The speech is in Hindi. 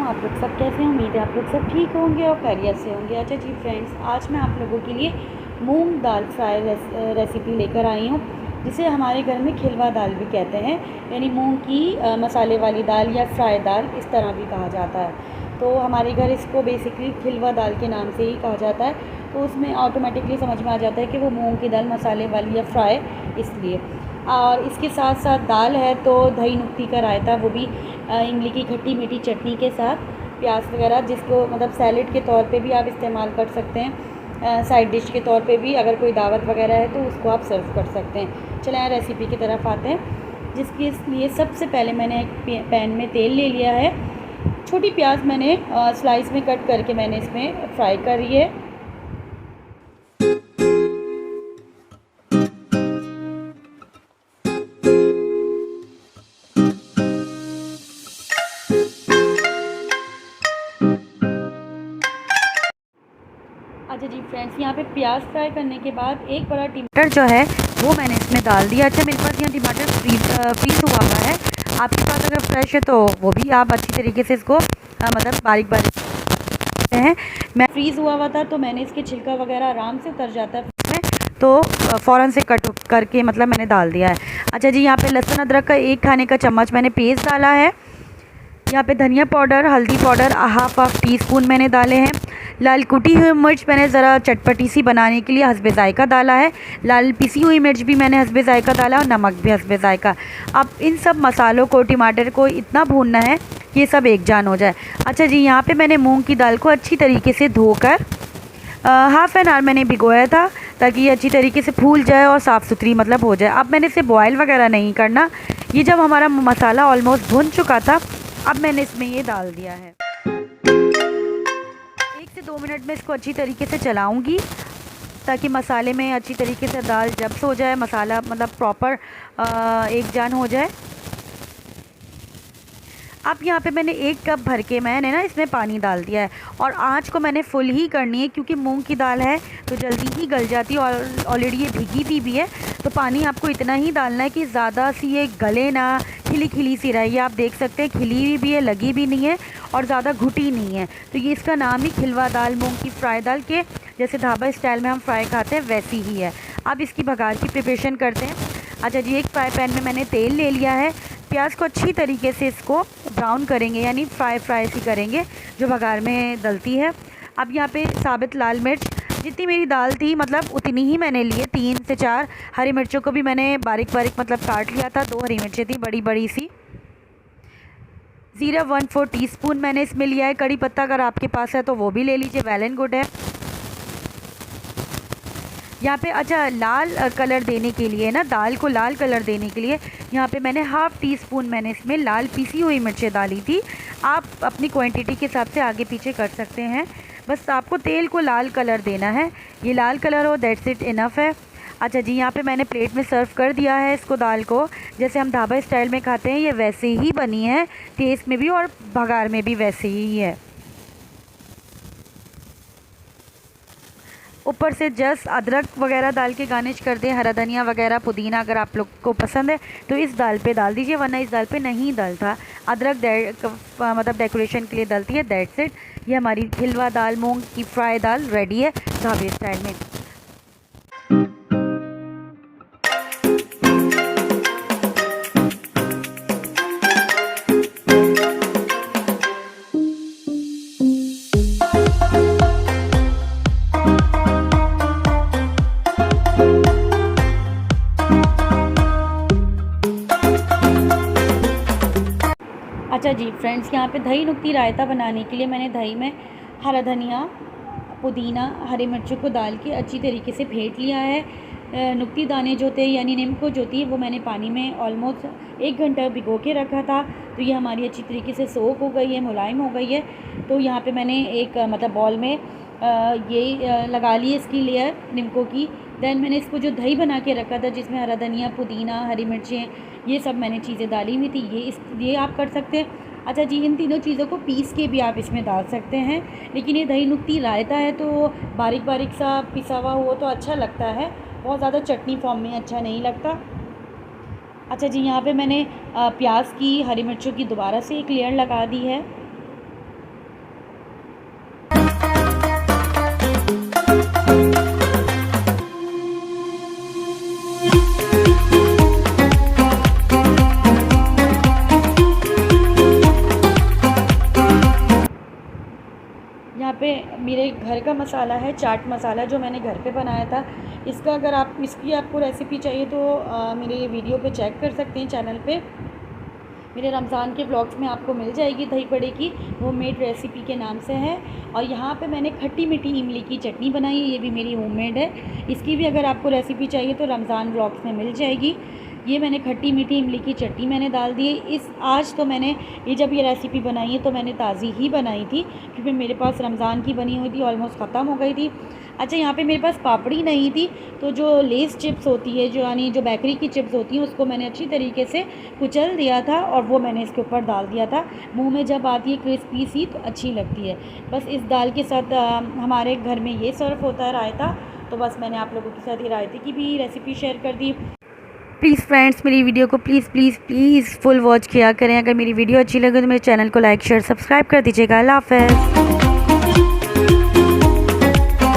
आप लोग सब कैसे हैं? उम्मीद है आप लोग सब ठीक होंगे और खैरियत से होंगे। अच्छा जी फ्रेंड्स, आज मैं आप लोगों के लिए मूंग दाल फ्राई रेसिपी लेकर आई हूँ, जिसे हमारे घर में खिलवा दाल भी कहते हैं, यानी मूंग की मसाले वाली दाल या फ्राई दाल इस तरह भी कहा जाता है। तो हमारे घर इसको बेसिकली खिलवा दाल के नाम से ही कहा जाता है। तो उसमें ऑटोमेटिकली समझ में आ जाता है कि वो मूंग की दाल मसाले वाली या फ्राई, इसलिए। और इसके साथ साथ दाल है तो दही नुक्ती का रायता, वो भी इमली की खट्टी मीठी चटनी के साथ, प्याज वगैरह, जिसको मतलब सैलेड के तौर पे भी आप इस्तेमाल कर सकते हैं, साइड डिश के तौर पे भी अगर कोई दावत वगैरह है तो उसको आप सर्व कर सकते हैं। चलें रेसिपी की तरफ आते हैं, जिसके लिए सबसे पहले मैंने एक पैन में तेल ले लिया है। छोटी प्याज मैंने स्लाइस में कट करके मैंने इसमें फ्राई करी है। अच्छा जी फ्रेंड्स, यहाँ पे प्याज फ्राई करने के बाद एक बड़ा टमाटर जो है वो मैंने इसमें डाल दिया। अच्छा, मेरे पास यहाँ टमाटर पीस हुआ है, आपके पास अगर फ्रेश है तो वो भी आप अच्छी तरीके से इसको मतलब बारीक बारीक हैं। मैं फ्रीज़ हुआ था तो मैंने इसके छिलका वगैरह आराम से उतर जाता है तो फ़ौरन से कट करके मतलब मैंने डाल दिया है। अच्छा जी, यहाँ पे लहसुन अदरक का 1 खाने का चम्मच मैंने पेस्ट डाला है। यहाँ पे धनिया पाउडर, हल्दी पाउडर हाफ टी स्पून मैंने डाले हैं। लाल कुटी हुई मिर्च मैंने ज़रा चटपटी सी बनाने के लिए हस्बे ज़ायका डाला है। लाल पिसी हुई मिर्च भी मैंने हस्बे ज़ायका डाला और नमक भी हस्बे ज़ायका। अब इन सब मसालों को, टमाटर को इतना भूनना है कि ये सब एक जान हो जाए। अच्छा जी, यहाँ पे मैंने मूंग की दाल को अच्छी तरीके से धोकर हाफ़ एन आवर मैंने भिगोया था, ताकि ये अच्छी तरीके से फूल जाए और साफ़ सुथरी मतलब हो जाए। अब मैंने इसे बॉयल वगैरह नहीं करना। ये जब हमारा मसाला ऑलमोस्ट भुन चुका था, अब मैंने इसमें ये डाल दिया है। 1 से 2 मिनट में इसको अच्छी तरीके से चलाऊंगी, ताकि मसाले में अच्छी तरीके से दाल जब्स हो जाए, मसाला मतलब प्रॉपर एक जान हो जाए। अब यहाँ पे मैंने 1 कप भर के मैंने ना इसमें पानी डाल दिया है, और आँच को मैंने फुल ही करनी है, क्योंकि मूंग की दाल है तो जल्दी ही गल जाती है और ऑलरेडी ये भीगी भी है। तो पानी आपको इतना ही डालना है कि ज़्यादा सी ये गले ना, खिली खिली सी रहे। ये आप देख सकते हैं खिली हुई भी है, लगी भी नहीं है और ज़्यादा घुटी नहीं है। तो ये इसका नाम ही खिलवा दाल, मूंग की फ्राई दाल के जैसे ढाबा स्टाइल में हम फ्राई खाते हैं वैसी ही है। अब इसकी भगार की प्रिपरेशन करते हैं। अच्छा जी, एक फ्राई पैन में मैंने तेल ले लिया है। प्याज को अच्छी तरीके से इसको ब्राउन करेंगे, यानी फ्राई सी करेंगे जो भगार में डलती है। अब यहाँ पे साबित लाल मिर्च, जितनी मेरी दाल थी मतलब उतनी ही मैंने लिए, 3 से 4। हरी मिर्चों को भी मैंने बारीक बारीक मतलब काट लिया था, 2 हरी मिर्चें थी बड़ी बड़ी सी। ज़ीरा 1/4 टीस्पून मैंने इसमें लिया है। कड़ी पत्ता अगर आपके पास है तो वो भी ले लीजिए, वेल एंड गुड है। यहाँ पे अच्छा लाल कलर देने के लिए ना, दाल को लाल कलर देने के लिए यहाँ पे मैंने हाफ़ टी स्पून मैंने इसमें लाल पिसी हुई मिर्चें डाली थी। आप अपनी क्वांटिटी के हिसाब से आगे पीछे कर सकते हैं, बस आपको तेल को लाल कलर देना है। ये लाल कलर हो, दैट्स इट, इनफ है। अच्छा जी, यहाँ पे मैंने प्लेट में सर्व कर दिया है इसको, दाल को जैसे हम ढाबा स्टाइल में खाते हैं ये वैसे ही बनी है, टेस्ट में भी और भगार में भी वैसे ही है। ऊपर से जस्ट अदरक वगैरह डाल के गार्निश कर दें, हरा धनिया वगैरह, पुदीना अगर आप लोग को पसंद है तो इस दाल पे डाल दीजिए, वरना इस दाल पे नहीं डलता। अदरक मतलब डेकोरेशन के लिए डलती है, दैट्स इट। ये हमारी खिलवा दाल, मूंग की फ्राई दाल रेडी है ढाबे स्टाइल में। अच्छा जी फ्रेंड्स, यहाँ पे दही नुक्ती रायता बनाने के लिए मैंने दही में हरा धनिया, पुदीना, हरी मिर्चों को डाल के अच्छी तरीके से फेंट लिया है। नुक्ती दाने जो थे यानी नींबू जो थी वो मैंने पानी में ऑलमोस्ट 1 घंटा भिगो के रखा था, तो ये हमारी अच्छी तरीके से सोख हो गई है, मुलायम हो गई है। तो यहाँ पे मैंने एक मतलब बॉल में ये लगा ली इसकी लेयर नींबू की। देन मैंने इसको जो दही बना के रखा था, जिसमें हरा धनिया, पुदीना, हरी मिर्चें, ये सब मैंने चीज़ें डाली हुई थी, ये आप कर सकते हैं। अच्छा जी, इन तीनों चीज़ों को पीस के भी आप इसमें डाल सकते हैं, लेकिन ये दही नुक्ती रायता है तो बारीक बारीक सा पिसा हुआ हो तो अच्छा लगता है, बहुत ज़्यादा चटनी फॉर्म में अच्छा नहीं लगता। अच्छा जी, यहाँ पे मैंने प्याज की, हरी मिर्चों की दोबारा से एक लेयर लगा दी है। पे मेरे घर का मसाला है, चाट मसाला, जो मैंने घर पे बनाया था। इसका अगर इसकी आपको रेसिपी चाहिए तो मेरे वीडियो पे चेक कर सकते हैं चैनल पे। मेरे रमज़ान के व्लॉग्स में आपको मिल जाएगी दही बड़े की होममेड रेसिपी के नाम से है। और यहाँ पे मैंने खट्टी मीठी इमली की चटनी बनाई है, ये भी मेरी होममेड है। इसकी भी अगर आपको रेसिपी चाहिए तो रमज़ान व्लॉग्स में मिल जाएगी। ये मैंने खट्टी मीठी इमली की चटनी मैंने डाल दी है। आज तो मैंने जब ये रेसिपी बनाई है तो मैंने ताज़ी ही बनाई थी, क्योंकि मेरे पास रमज़ान की बनी हुई थी, ऑलमोस्ट ख़त्म हो गई थी। अच्छा, यहाँ पे मेरे पास पापड़ी नहीं थी, तो जो लेस चिप्स होती है, जो यानी जो बेकरी की चिप्स होती हैं, उसको मैंने अच्छी तरीके से कुचल दिया था और वो मैंने इसके ऊपर डाल दिया था। मुंह में जब आती है क्रिस्पी सी तो अच्छी लगती है। बस इस दाल के साथ हमारे घर में ये सर्व होता है रायता। तो बस मैंने आप लोगों के साथ ये रायते की भी रेसिपी शेयर कर दी। प्लीज़ फ्रेंड्स, मेरी वीडियो को please please please full watch किया करें। अगर मेरी वीडियो अच्छी लगे तो मेरे चैनल को लाइक शेयर सब्सक्राइब कर दीजिएगा। अल्लाह हाफ़िज़।